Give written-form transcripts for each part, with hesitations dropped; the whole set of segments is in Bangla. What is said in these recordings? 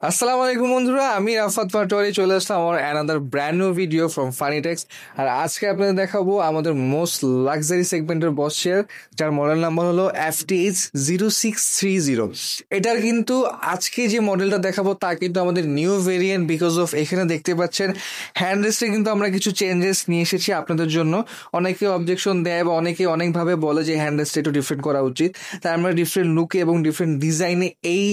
আসসালামু আলাইকুম বন্ধুরা, আমি রাফাত পাটোয়ারি চলে আসলাম আমার another brand new video from Funitex. আর আজকে আপনাদের দেখাবো আমাদের মোস্ট লাক্সারি সেগমেন্টের বস চেয়ার, যার মডেল নাম্বার হলো FTH0630। এটার কিন্তু আজকে যে মডেলটা দেখাবো তা কিন্তু আমাদের নিউ ভেরিয়েন্ট, বিকজ অফ এখানে দেখতে পাচ্ছেন হ্যান্ড রেস্টে কিন্তু আমরা কিছু চেঞ্জেস নিয়ে এসেছি আপনাদের জন্য। অনেকে অবজেকশন দেয় বা অনেকে অনেকভাবে বলে যে হ্যান্ড রেস্টটা একটু ডিফারেন্ট করা উচিত, তাই আমরা ডিফারেন্ট লুকে এবং ডিফারেন্ট ডিজাইনে এই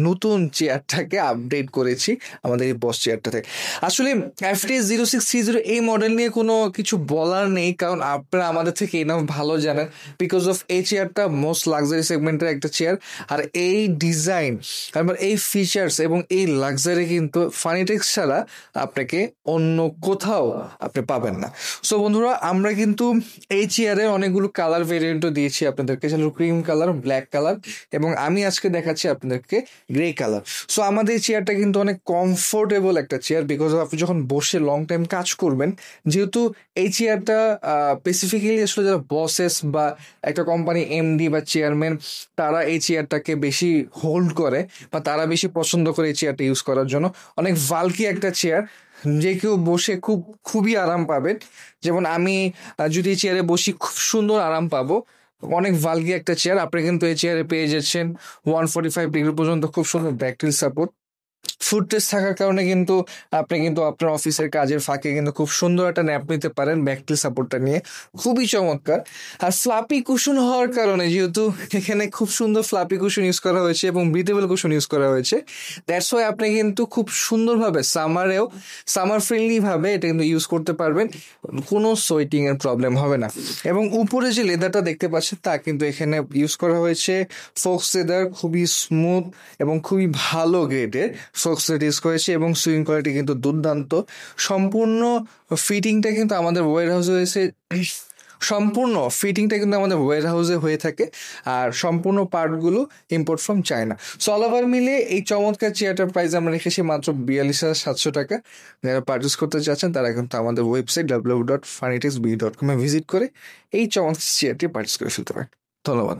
নতুন চেয়ারটাকে আপডেট করেছি আমাদের এই বস চেয়ারটাতে। আসলে FTH0630 এই মডেল নিয়ে কোনো কিছু বলার নেই, কারণ আপনারা আমাদের থেকে এনাফ ভালো জানেন, বিকজ অফ এই চেয়ারটা মোস্ট লাক্সারি সেগমেন্টের একটা চেয়ার। আর এই ডিজাইন, তারপর এই ফিচার্স এবং এই লাক্সারি কিন্তু ফানিটেক্স ছাড়া আপনাকে অন্য কোথাও আপনি পাবেন না। সো বন্ধুরা, আমরা কিন্তু এই চেয়ারে অনেকগুলো কালার ভেরিয়েন্টও দিয়েছি আপনাদেরকে, যেমন ক্রিম কালার, ব্ল্যাক কালার, এবং আমি আজকে দেখাচ্ছি আপনাদেরকে গ্রে কালার। সো আমাদের এই চেয়ারটা কিন্তু অনেক কমফোর্টেবল একটা চেয়ার, বিকজ আপনি যখন বসে লং টাইম কাজ করবেন, যেহেতু এই চেয়ারটা স্পেসিফিক্যালি আসলে যারা বসেস বা একটা কোম্পানি এমডি বা চেয়ারম্যান, তারা এই চেয়ারটাকে বেশি হোল্ড করে বা তারা বেশি পছন্দ করে এই চেয়ারটা ইউজ করার জন্য। অনেক ভালকি একটা চেয়ার, যে কেউ বসে খুবই আরাম পাবেন। যেমন আমি যদি চেয়ারে বসি খুব সুন্দর আরাম পাবো। অনেক ভালগি একটা চেয়ার। আপনি কিন্তু এই চেয়ারে পেয়ে যাচ্ছেন 145 ডিগ্রি পর্যন্ত খুব সুন্দর ব্যাকটিল সাপোর্ট। ফুড টেস্ট থাকার কারণে কিন্তু আপনি কিন্তু আপনার অফিসের কাজের ফাঁকে কিন্তু খুব সুন্দর একটা ন্যাপ নিতে পারেন ব্যাকটিল সাপোর্টটা নিয়ে, খুবই চমৎকার। আর ফ্লাপি কুশন হওয়ার কারণে, যেহেতু এখানে খুব সুন্দর ফ্লাপি কুশন ইউজ করা হয়েছে এবং ব্রিথেবল কুশন ইউজ করা হয়েছে, দ্যাটস ওয়াই আপনি কিন্তু খুব সুন্দরভাবে সামার ফ্রেন্ডলি ভাবে এটা কিন্তু ইউজ করতে পারবেন, কোনো সোয়েটিং এর প্রবলেম হবে না। এবং উপরে যে লেদারটা দেখতে পাচ্ছেন তা কিন্তু এখানে ইউজ করা হয়েছে ফোক্স লেদার, খুবই স্মুথ এবং খুবই ভালো গ্রেডের ফোক্স লেদার ইউজ করেছে, এবং সুইং কোয়ালিটি কিন্তু দুর্দান্ত। সম্পূর্ণ ফিটিংটা কিন্তু আমাদের ওয়্যার হাউসে হয়েছে, সম্পূর্ণ ফিটিংটা কিন্তু আমাদের ওয়্যার হাউসে হয়ে থাকে, আর সম্পূর্ণ পার্টগুলো import from China. So all over মিলে এই চমৎকার চেয়ারটার প্রাইস আমরা রেখেছি মাত্র 42,700 টাকা। যারা পারচেস করতে চাচ্ছেন তারা কিন্তু আমাদের ওয়েবসাইট www.fanitexb.com ভিজিট করে এই চমৎকার চেয়ারটি পারচেস করে ফেলতে পারেন। ধন্যবাদ।